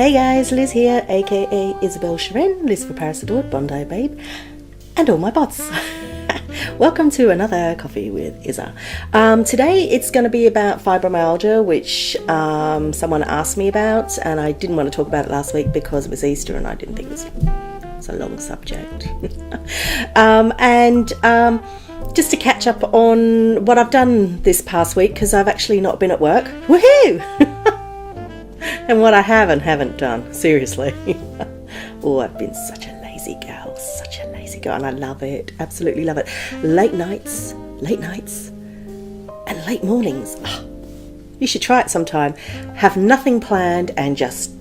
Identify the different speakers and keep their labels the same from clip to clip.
Speaker 1: Hey guys, Liz here, aka Isabelle Cheren, Liz for Paris Adored, Bondi Babe, and all my bots. Welcome to another Coffee with Isa. Today it's going to be about fibromyalgia, which someone asked me about, and I didn't want to talk about it last week because it was Easter and I didn't think it's a long subject. Just to catch up on what I've done this past week, because I've actually not been at work. Woohoo! And what I haven't done, seriously. Oh, I've been such a lazy girl, and I love it, absolutely love it. Late nights, and late mornings. Oh, you should try it sometime. Have nothing planned and just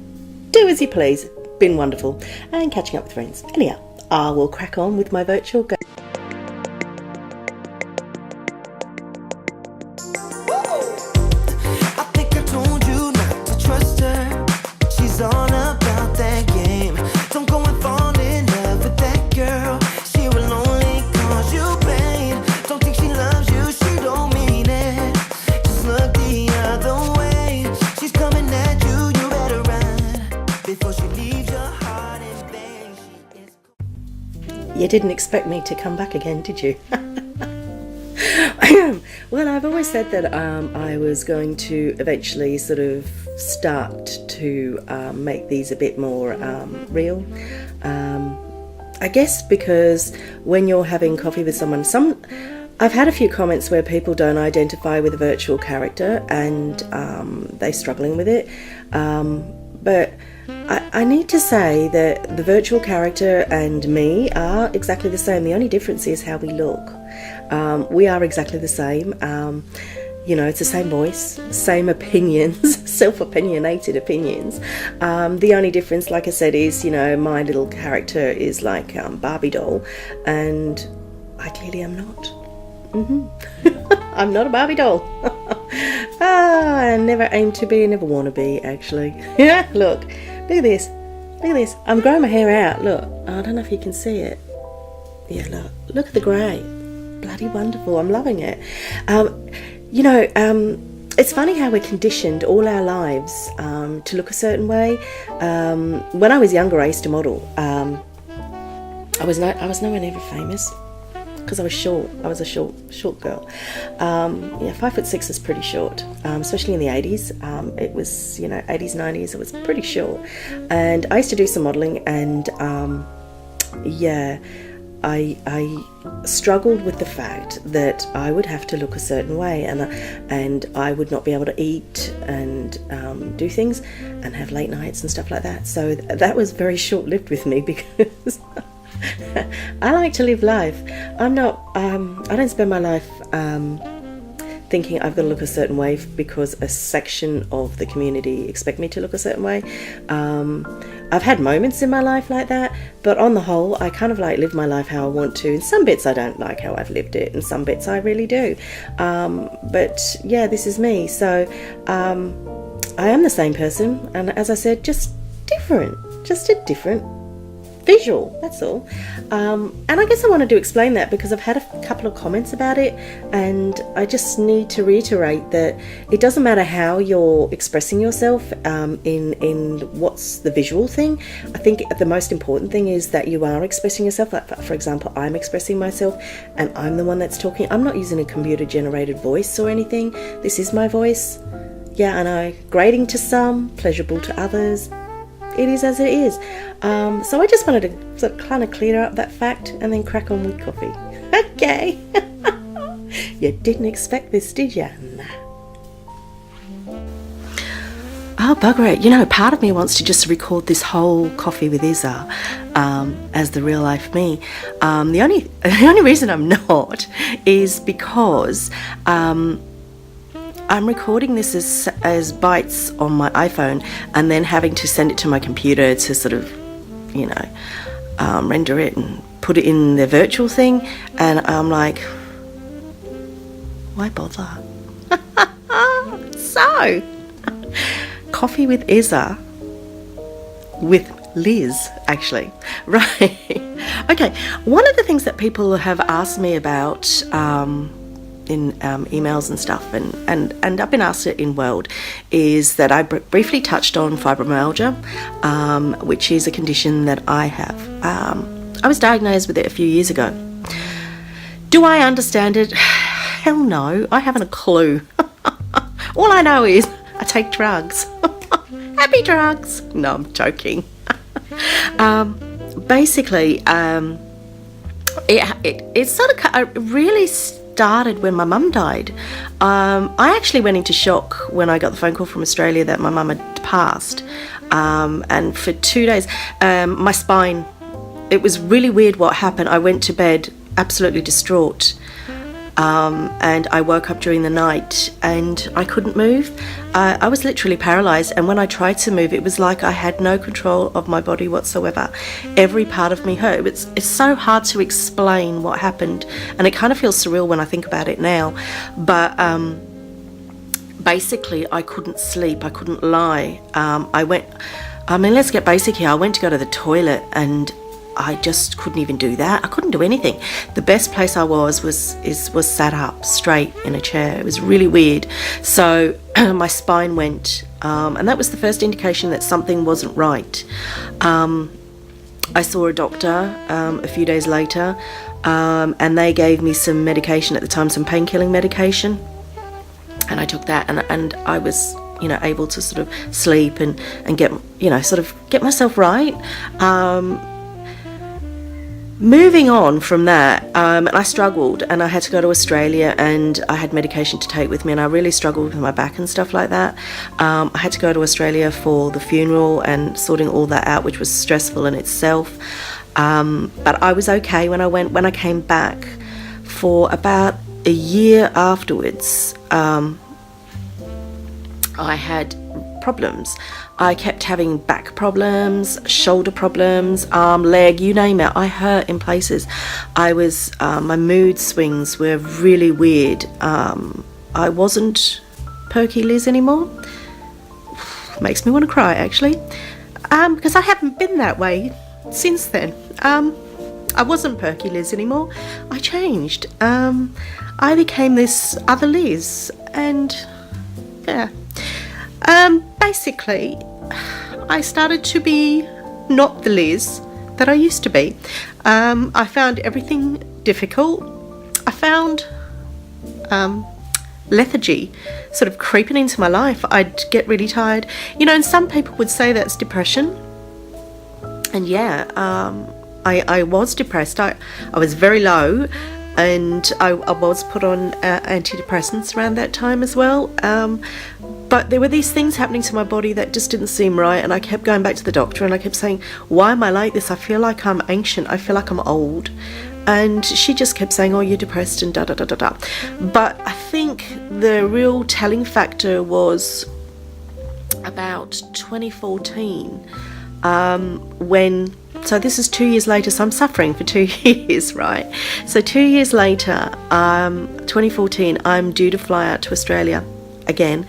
Speaker 1: do as you please. Been wonderful. And catching up with friends. Anyhow, I will crack on with my virtual go. You didn't expect me to come back again, did you? Well, I've always said that I was going to eventually sort of start to make these a bit more real. I guess because when you're having coffee with someone, I've had a few comments where people don't identify with a virtual character and they're struggling with it. But I need to say that the virtual character and me are exactly the same. The only difference is how we look. We are exactly the same. It's the same voice, same opinions, self-opinionated opinions. The only difference, like I said, is, my little character is like Barbie doll, and I clearly am not. I'm not a Barbie doll. I never aim to be, never want to be, actually. Yeah, look at this. I'm growing my hair out. Look, I don't know if you can see it. Yeah, look at the grey. Bloody wonderful. I'm loving it. It's funny how we're conditioned all our lives to look a certain way. When I was younger, I used to model. I was nowhere near famous because I was short. I was a short girl. 5'6" is pretty short, especially in the 80s. It was, 80s, 90s, it was pretty short. And I used to do some modelling, and I struggled with the fact that I would have to look a certain way, and I would not be able to eat and do things and have late nights and stuff like that. So that was very short-lived with me because I like to live life. I don't spend my life thinking I've got to look a certain way because a section of the community expect me to look a certain way. I've had moments in my life like that, but on the whole, I kind of live my life how I want to. In some bits I don't like how I've lived it, and some bits I really do. But yeah, this is me. So I am the same person, and as I said, just a different visual, that's all. And I guess I wanted to explain that because I've had a couple of comments about it, and I just need to reiterate that it doesn't matter how you're expressing yourself in what's the visual thing. I think the most important thing is that you are expressing yourself. Like, for example, I'm expressing myself and I'm the one that's talking. I'm not using a computer generated voice or anything. This is my voice. Yeah, I know, grating to some, pleasurable to others. It is as it is. So I just wanted to sort of kind of clear up that fact and then crack on with coffee. Okay. You didn't expect this, did you? Nah. Oh, bugger it. Part of me wants to just record this whole Coffee with Isa as the real life me. The only reason I'm not is because I'm recording this as bites on my iPhone and then having to send it to my computer to sort of, render it and put it in the virtual thing. And I'm like, why bother? So, Coffee with Isa, with Liz, actually. Right. Okay, one of the things that people have asked me about within emails and stuff, and I've been asked it in World, is that I briefly touched on fibromyalgia, which is a condition that I have. I was diagnosed with it a few years ago. Do I understand it? Hell no, I haven't a clue. All I know is I take drugs. Happy drugs. No, I'm joking. Basically, it sort of really started when my mum died. I actually went into shock when I got the phone call from Australia that my mum had passed. And for 2 days, my spine, it was really weird what happened. I went to bed absolutely distraught. And I woke up during the night and I couldn't move. I was literally paralysed, and when I tried to move, it was like I had no control of my body whatsoever. Every part of me hurt. It's so hard to explain what happened, and it kind of feels surreal when I think about it now. But basically, I couldn't sleep. I couldn't lie. Let's get basic here. I went to go to the toilet and I just couldn't even do that. I couldn't do anything. The best place I was sat up straight in a chair. It was really weird. So my spine went, and that was the first indication that something wasn't right. I saw a doctor a few days later, and they gave me some medication at the time, some pain-killing medication, and I took that, and I was, able to sort of sleep and get, sort of get myself right. Moving on from that, I struggled, and I had to go to Australia, and I had medication to take with me, and I really struggled with my back and stuff like that. I had to go to Australia for the funeral and sorting all that out, which was stressful in itself. But I was okay when I went. When I came back for about a year afterwards, I had problems. I kept having back problems, shoulder problems, arm, leg, you name it. I hurt in places. My mood swings were really weird. I wasn't perky Liz anymore. Makes me want to cry, actually, because I haven't been that way since then. I wasn't perky Liz anymore. I changed. I became this other Liz, and yeah. Basically, I started to be not the Liz that I used to be. I found everything difficult. I found lethargy sort of creeping into my life. I'd get really tired. And some people would say that's depression. And yeah, I was depressed. I was very low, and I was put on antidepressants around that time as well. But there were these things happening to my body that just didn't seem right, and I kept going back to the doctor, and I kept saying, why am I like this? I feel like I'm ancient. I feel like I'm old. And she just kept saying, oh, you're depressed and da-da-da-da-da. But I think the real telling factor was about 2014, when... So this is 2 years later, so I'm suffering for 2 years, right? So 2 years later, 2014, I'm due to fly out to Australia again,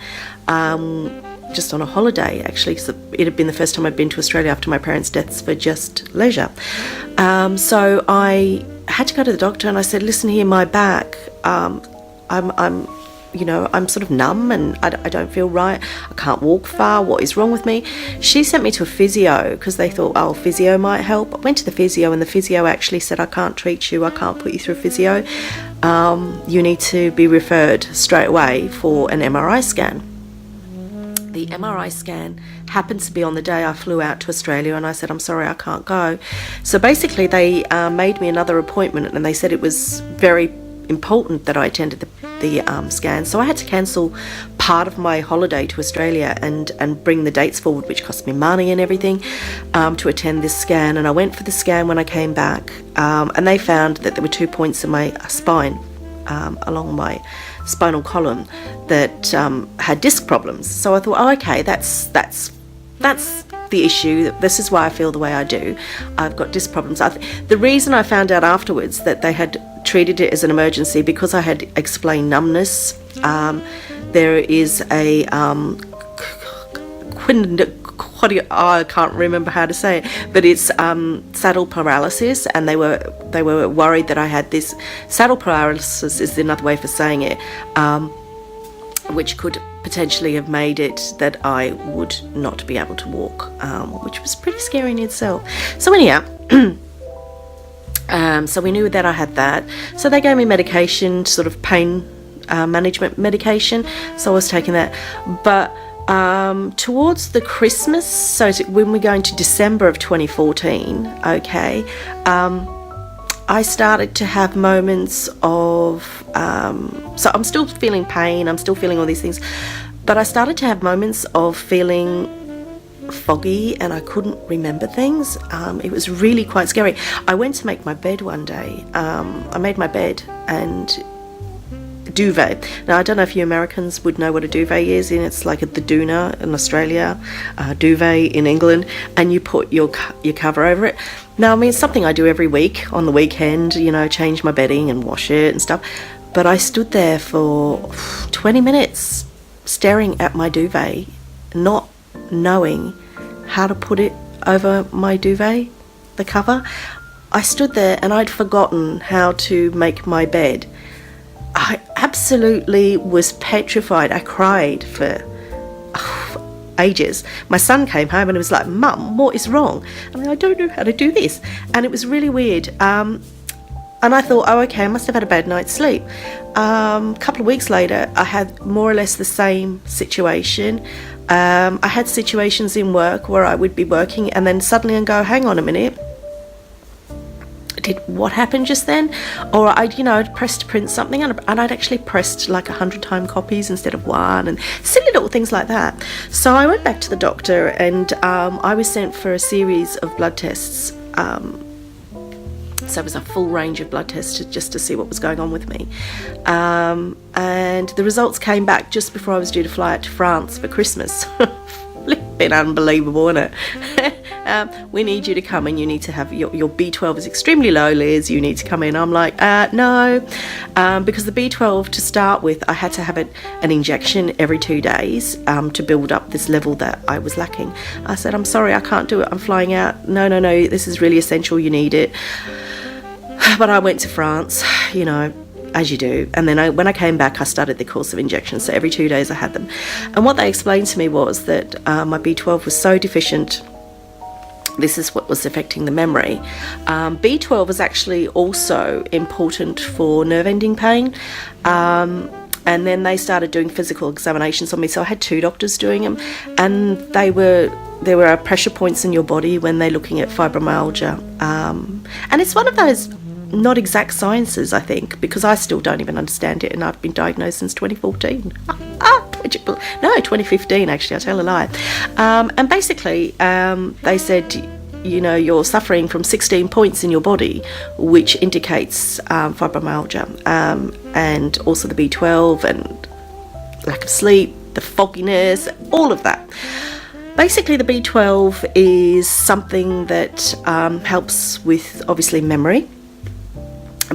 Speaker 1: just on a holiday, actually, because it had been the first time I'd been to Australia after my parents' deaths for just leisure. So I had to go to the doctor, and I said, listen here, my back, I'm sort of numb, and I don't feel right. I can't walk far. What is wrong with me? She sent me to a physio because they thought, oh, physio might help. I went to the physio, and the physio actually said, I can't treat you. I can't put you through physio. You need to be referred straight away for an MRI scan. The MRI scan happened to be on the day I flew out to Australia, and I said, I'm sorry, I can't go. So basically they made me another appointment, and they said it was very important that I attended the scan. So I had to cancel part of my holiday to Australia and bring the dates forward, which cost me money and everything, to attend this scan. And I went for the scan when I came back, and they found that there were 2 points in my spine, along my spinal column, that had disc problems. So I thought, oh, okay, that's the issue. This is why I feel the way I do. I've got disc problems. The reason I found out afterwards that they had treated it as an emergency, because I had explained numbness. There is a I can't remember how to say it, but it's saddle paralysis, and they were worried that I had this. Saddle paralysis is another way for saying it, which could potentially have made it that I would not be able to walk, which was pretty scary in itself. So anyhow, so we knew that I had that. So they gave me medication, sort of pain management medication. So I was taking that. But towards the Christmas, so when we're going to December of 2014, okay, I started to have moments of, so I'm still feeling pain, I'm still feeling all these things, but I started to have moments of feeling foggy and I couldn't remember things. It was really quite scary. I went to make my bed one day. I made my bed and duvet. Now, I don't know if you Americans would know what a duvet is, and it's like the doona in Australia, duvet in England, and you put your cover over it. Now, I mean, it's something I do every week on the weekend, you know, change my bedding and wash it and stuff. But I stood there for 20 minutes staring at my duvet, not knowing how to put it over my duvet, the cover. I stood there and I'd forgotten how to make my bed. I absolutely was petrified. I cried for ages. My son came home and he was like, "Mum, what is wrong?" And I don't know how to do this. And it was really weird. And I thought, oh, okay, I must have had a bad night's sleep. A couple of weeks later, I had more or less the same situation. I had situations in work where I would be working and then suddenly I'd go, hang on a minute. Did what happened just then? Or I'd pressed to print something and I'd actually pressed like 100-time copies instead of one, and silly little things like that. So I went back to the doctor and I was sent for a series of blood tests. So it was a full range of blood tests just to see what was going on with me. And the results came back just before I was due to fly out to France for Christmas. Flipping unbelievable, isn't it? We need you to come and you need to have your B12 is extremely low, Liz. You need to come in. I'm like, no, because the B12 to start with, I had to have an injection every 2 days to build up this level that I was lacking. I said, I'm sorry, I can't do it. I'm flying out. No, this is really essential. You need it. But I went to France, you know, as you do, and then when I came back, I started the course of injections. So every 2 days I had them, and what they explained to me was that my B12 was so deficient. This is what was affecting the memory. B12 is actually also important for nerve ending pain. And then they started doing physical examinations on me. So I had 2 doctors doing them, and there were pressure points in your body when they're looking at fibromyalgia. And it's one of those not exact sciences, I think, because I still don't even understand it, and I've been diagnosed since 2014. No, 2015 actually, I tell a lie. And basically they said, you know, you're suffering from 16 points in your body, which indicates fibromyalgia, and also the B12 and lack of sleep, the fogginess, all of that. Basically, the B12 is something that helps with, obviously, memory,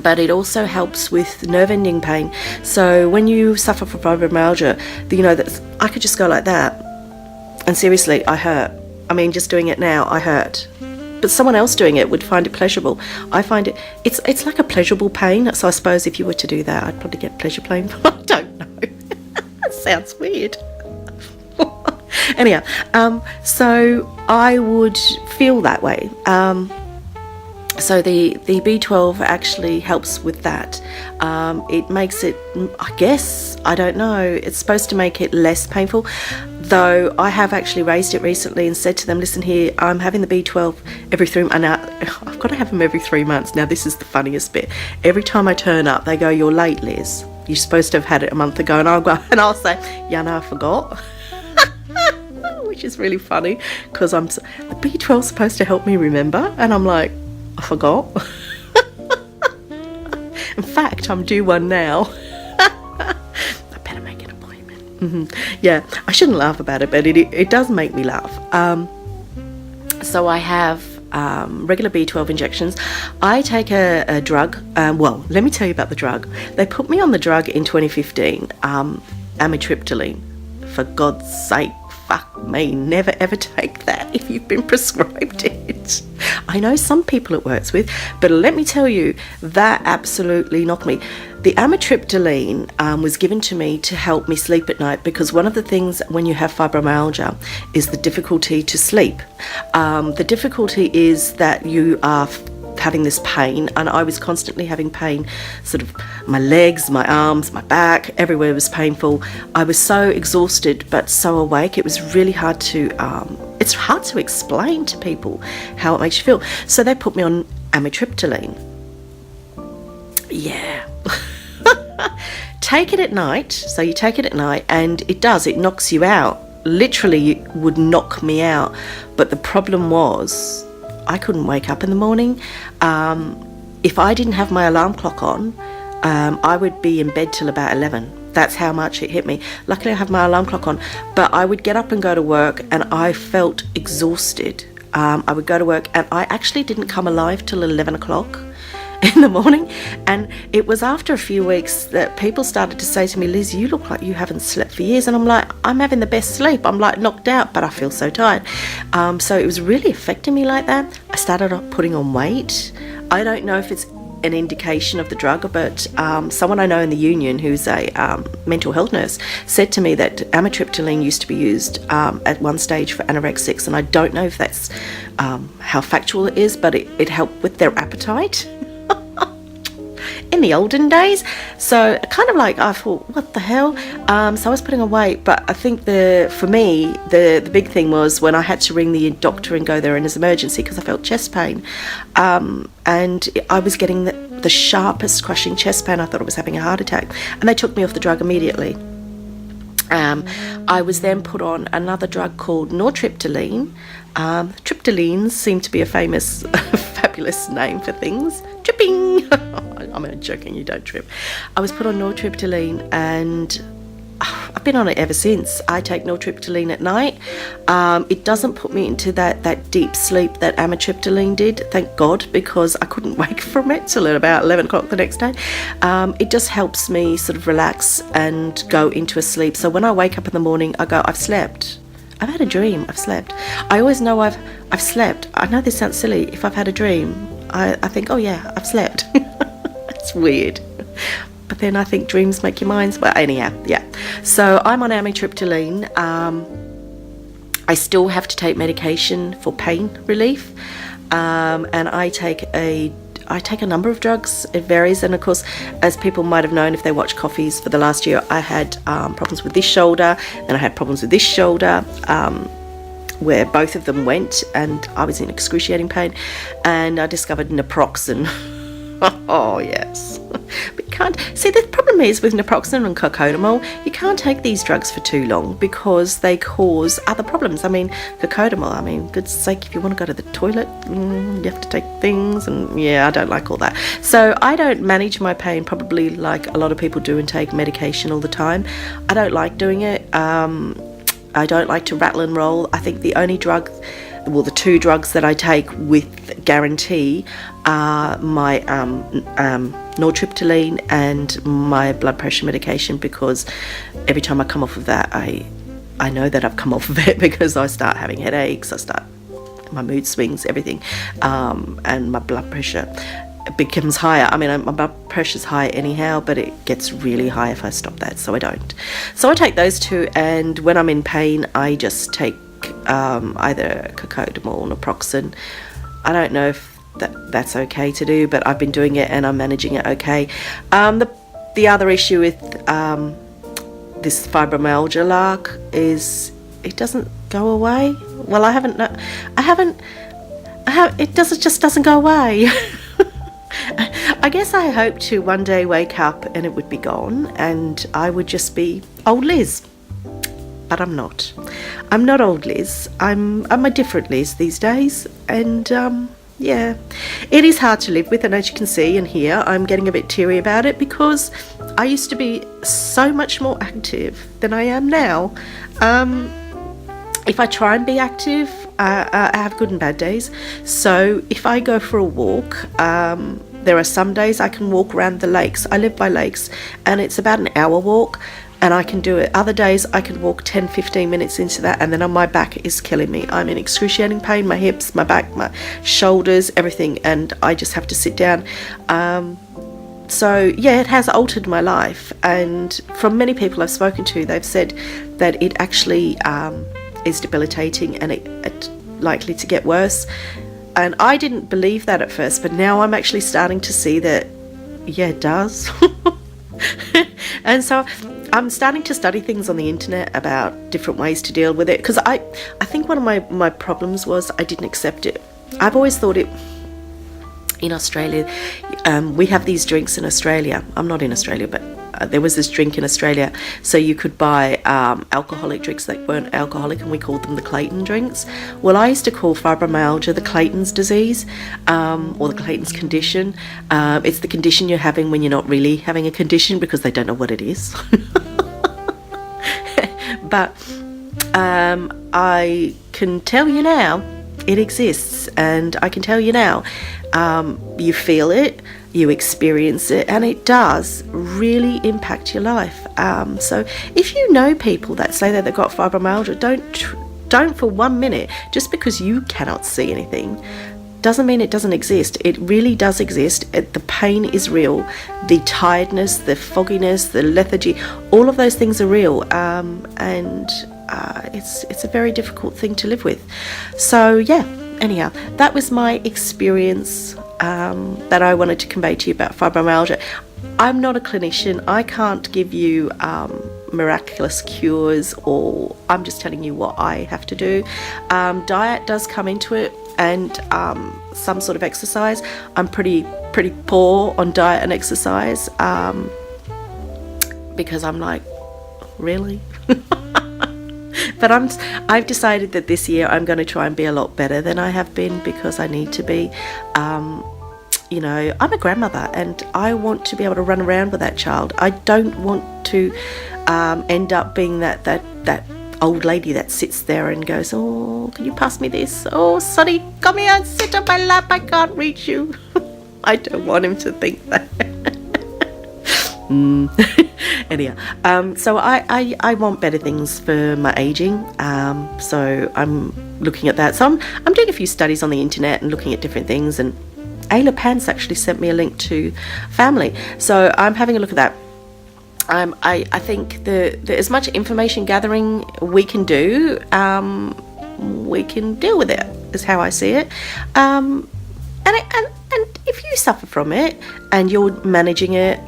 Speaker 1: but it also helps with nerve ending pain. So when you suffer from fibromyalgia, you know that I could just go like that, and seriously, I hurt. I mean, just doing it now, I hurt. But someone else doing it would find it pleasurable. I find it's like a pleasurable pain. So I suppose if you were to do that, I'd probably get pleasure pain. I don't know. That sounds weird. Anyhow, so I would feel that way. So the B12 actually helps with that. It makes it, I guess, I don't know, it's supposed to make it less painful, though I have actually raised it recently and said to them, listen here, I'm having the B12 every 3 months, and I've got to have them every 3 months. Now this is the funniest bit. Every time I turn up, they go, you're late, Liz. You're supposed to have had it a month ago, and I'll say, yeah, no, I forgot. Which is really funny, because the B12 is supposed to help me remember, and I'm like, I forgot. In fact, I'm due one now. I better make an appointment. Yeah, I shouldn't laugh about it, but it does make me laugh. So I have regular B12 injections. I take a drug. Well, let me tell you about the drug. They put me on the drug in 2015, amitriptyline. For God's sake, fuck me, never ever take that if you've been prescribed it. I know some people it works with, but let me tell you, that absolutely knocked me. The amitriptyline was given to me to help me sleep at night, because one of the things when you have fibromyalgia is the difficulty to sleep. The difficulty is that you are having this pain, and I was constantly having pain, sort of my legs, my arms, my back, everywhere was painful. I was so exhausted but so awake. It was really hard to it's hard to explain to people how it makes you feel. So they put me on amitriptyline. Yeah. Take it at night. So you take it at night, and it knocks you out. Literally, it would knock me out. But the problem was, I couldn't wake up in the morning. If I didn't have my alarm clock on, I would be in bed till about 11. That's how much it hit me. Luckily I have my alarm clock on, but I would get up and go to work, and I felt exhausted. I would go to work, and I actually didn't come alive till 11 o'clock in the morning. And it was after a few weeks that people started to say to me, Liz, you look like you haven't slept for years. And I'm like, I'm having the best sleep. I'm like knocked out, but I feel so tired. So it was really affecting me like that. I started putting on weight. I don't know if it's an indication of the drug, but someone I know in the union who's a mental health nurse said to me that amitriptyline used to be used at one stage for anorexics, and I don't know if that's how factual it is, but it helped with their appetite in the olden days. So kind of like, I thought, what the hell? So I was putting on weight, but I think for me the big thing was when I had to ring the doctor and go there in his emergency because I felt chest pain, and I was getting the sharpest crushing chest pain. I thought I was having a heart attack, and they took me off the drug immediately. I was then put on another drug called nortriptyline. Triptylines seem to be a famous fabulous name for things. Tripping. I'm only joking, you don't trip. I was put on nortriptyline, and I've been on it ever since. I take nortriptyline at night. It doesn't put me into that deep sleep that amitriptyline did, thank God, because I couldn't wake from it till about 11 o'clock the next day. It just helps me sort of relax and go into a sleep. So when I wake up in the morning, I go, I've slept. I've had a dream, I've slept. I always know I've slept. I know this sounds silly. If I've had a dream, I think, oh yeah, I've slept. It's weird. But then I think dreams make your minds. But anyhow, yeah. So I'm on amitriptyline. I still have to take medication for pain relief, and I take a number of drugs. It varies, and of course, as people might have known if they watch Coffees for the last year, I had problems with this shoulder, and I had problems with this shoulder, where both of them went, and I was in excruciating pain, and I discovered naproxen. Oh yes. But you can't see, the problem is with naproxen and cocodamol, you can't take these drugs for too long because they cause other problems. I mean, cocodamol, I mean, goodness sake, if you want to go to the toilet, you have to take things, and yeah, I don't like all that. So I don't manage my pain probably like a lot of people do and take medication all the time. I don't like doing it. I don't like to rattle and roll. I think the only drug, well, the two drugs that I take with guarantee are my nortriptyline and my blood pressure medication, because every time I come off of that, I know that I've come off of it because I start having headaches, my mood swings, everything, and my blood pressure becomes higher. I mean, my blood pressure's high anyhow, but it gets really high if I stop that, so I don't. So I take those two, and when I'm in pain, I just take either cocodamol or naproxen. I don't know if that's okay to do, but I've been doing it and I'm managing it okay. The other issue with this fibromyalgia lark is it doesn't go away. Well, it just doesn't go away. I guess I hope to one day wake up and it would be gone and I would just be old Liz. But I'm not. I'm not old Liz. I'm a different Liz these days, and yeah, it is hard to live with, and as you can see and hear, I'm getting a bit teary about it because I used to be so much more active than I am now. If I try and be active, I have good and bad days. So if I go for a walk, there are some days I can walk around the lakes. I live by lakes, and it's about an hour walk. and I can do it. Other days I can walk 10-15 minutes into that, and then my back is killing me. I'm in excruciating pain, my hips, my back, my shoulders, everything, and I just have to sit down. So yeah, it has altered my life, and from many people I've spoken to, they've said that it actually is debilitating, and it's likely to get worse. And I didn't believe that at first, but now I'm actually starting to see that, yeah, it does. And so I'm starting to study things on the internet about different ways to deal with it, because I think one of my problems was I didn't accept it. I've always thought it, in Australia, we have these drinks in Australia. I'm not in Australia, but there was this drink in Australia, so you could buy alcoholic drinks that weren't alcoholic, and we called them the Clayton drinks. Well, I used to call fibromyalgia the Clayton's disease, or the Clayton's condition. It's the condition you're having when you're not really having a condition, because they don't know what it is. But I can tell you now it exists, and I can tell you now you feel it, you experience it, and it does really impact your life. So if you know people that say that they've got fibromyalgia, don't for 1 minute, just because you cannot see anything doesn't mean it doesn't exist. It really does exist. The pain is real, the tiredness, the fogginess, the lethargy, all of those things are real, and it's a very difficult thing to live with. So yeah, anyhow, that was my experience that I wanted to convey to you about fibromyalgia. I'm not a clinician. I can't give you miraculous cures, or I'm just telling you what I have to do. Diet does come into it, and some sort of exercise. I'm pretty poor on diet and exercise, because I'm like, really? But I've decided that this year I'm going to try and be a lot better than I have been, because I need to be. You know, I'm a grandmother, and I want to be able to run around with that child. I don't want to end up being that old lady that sits there and goes, oh, can you pass me this? Oh, sonny, come here and sit on my lap. I can't reach you. I don't want him to think that. Anyhow, so I want better things for my aging, so I'm looking at that. So I'm doing a few studies on the internet and looking at different things, and Ayla Pants actually sent me a link to Family, so I'm having a look at that. I think the as much information gathering we can do, we can deal with it, is how I see it. And if you suffer from it and you're managing it,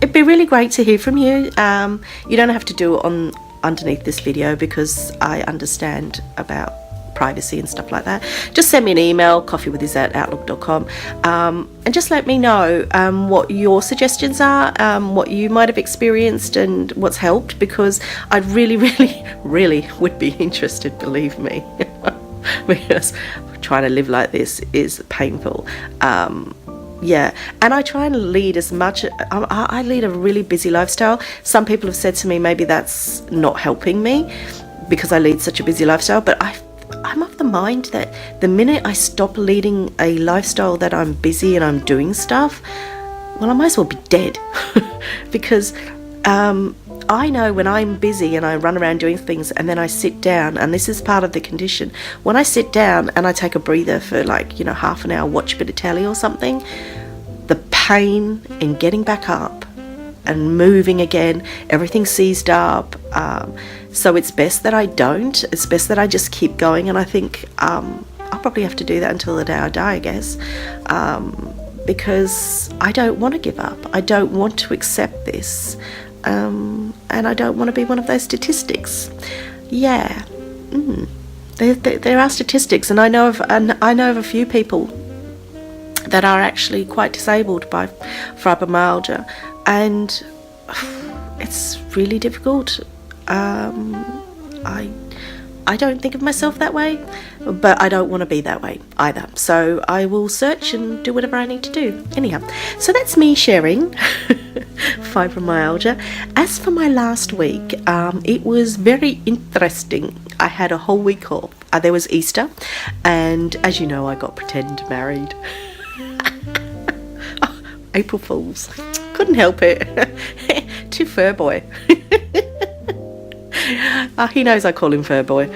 Speaker 1: it'd be really great to hear from you. You don't have to do it underneath this video, because I understand about privacy and stuff like that. Just send me an email, coffeewithisa@outlook.com, and just let me know what your suggestions are, what you might have experienced and what's helped, because I really would be interested, believe me. Because trying to live like this is painful. Yeah, and I try and lead as much. I lead a really busy lifestyle. Some people have said to me maybe that's not helping me because I lead such a busy lifestyle, but I'm of the mind that the minute I stop leading a lifestyle that I'm busy and I'm doing stuff, well, I might as well be dead. Because I know when I'm busy and I run around doing things and then I sit down, and this is part of the condition, when I sit down and I take a breather for half an hour, watch a bit of telly or something, the pain in getting back up and moving again, everything seized up. So it's best that I don't. It's best that I just keep going, and I think I'll probably have to do that until the day I die, I guess, because I don't want to give up. I don't want to accept this, and I don't want to be one of those statistics. Yeah, there are statistics, and I know of a few people that are actually quite disabled by fibromyalgia, and it's really difficult. I don't think of myself that way, but I don't want to be that way either. So I will search and do whatever I need to do. Anyhow, so that's me sharing fibromyalgia. As for my last week, it was very interesting. I had a whole week off. There was Easter, and as you know, I got pretend married. April Fools. Couldn't help it. to Fur Boy. He knows I call him Fur Boy.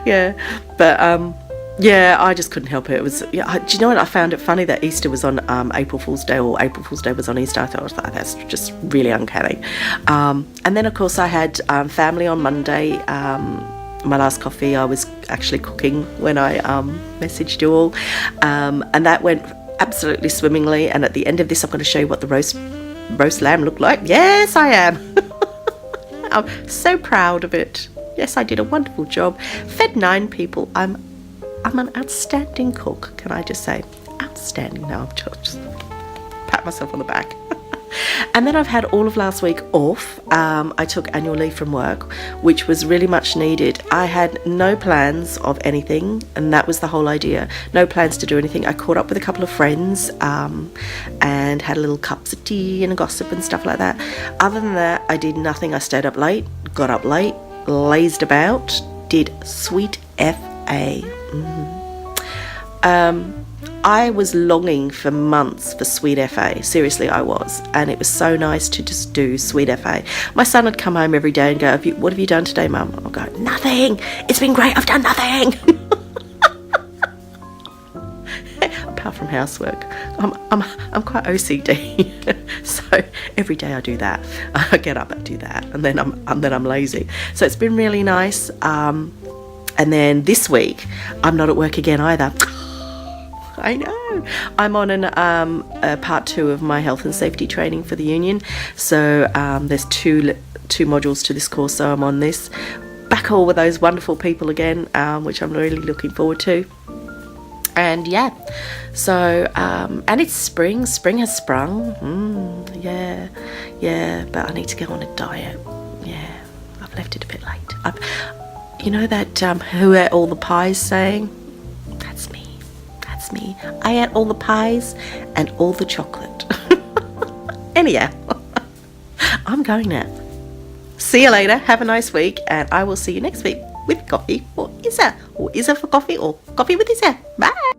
Speaker 1: Yeah, but yeah, I just couldn't help it. It was, yeah, do you know what? I found it funny that Easter was on April Fool's Day, or April Fool's Day was on Easter. I thought, that's just really uncanny. And then, of course, I had family on Monday. My last coffee, I was actually cooking when I messaged you all, and that went absolutely swimmingly. And at the end of this, I'm going to show you what the roast lamb looked like. Yes, I am. I'm so proud of it. Yes, I did a wonderful job. Fed 9 people. I'm an outstanding cook, can I just say? Outstanding. Now I'm just pat myself on the back. And then I've had all of last week off. I took annual leave from work, which was really much needed. I had no plans of anything, and that was the whole idea. No plans to do anything. I caught up with a couple of friends and had a little cups of tea and a gossip and stuff like that. Other than that, I did nothing. I stayed up late, got up late, lazed about, did sweet FA. I was longing for months for sweet FA. Seriously, I was. And it was so nice to just do sweet FA. My son would come home every day and go, what have you done today, Mum? I'll go, nothing. It's been great. I've done nothing. Apart from housework. I'm quite OCD. So every day I do that. I get up and do that. And then I'm lazy. So it's been really nice. And then this week, I'm not at work again either. I know. I'm on a part 2 of my health and safety training for the union. So there's two modules to this course, so I'm on this. Back all with those wonderful people again, which I'm really looking forward to. And yeah, so, and it's spring. Spring has sprung. Yeah, but I need to go on a diet. Yeah, I've left it a bit late. You know that who ate all the pies saying? That's me. That's me. I ate all the pies and all the chocolate. Anyhow, I'm going now. See you later. Have a nice week, and I will see you next week with Coffee or Isa, or Isa for Coffee, or Coffee with Isa. Bye.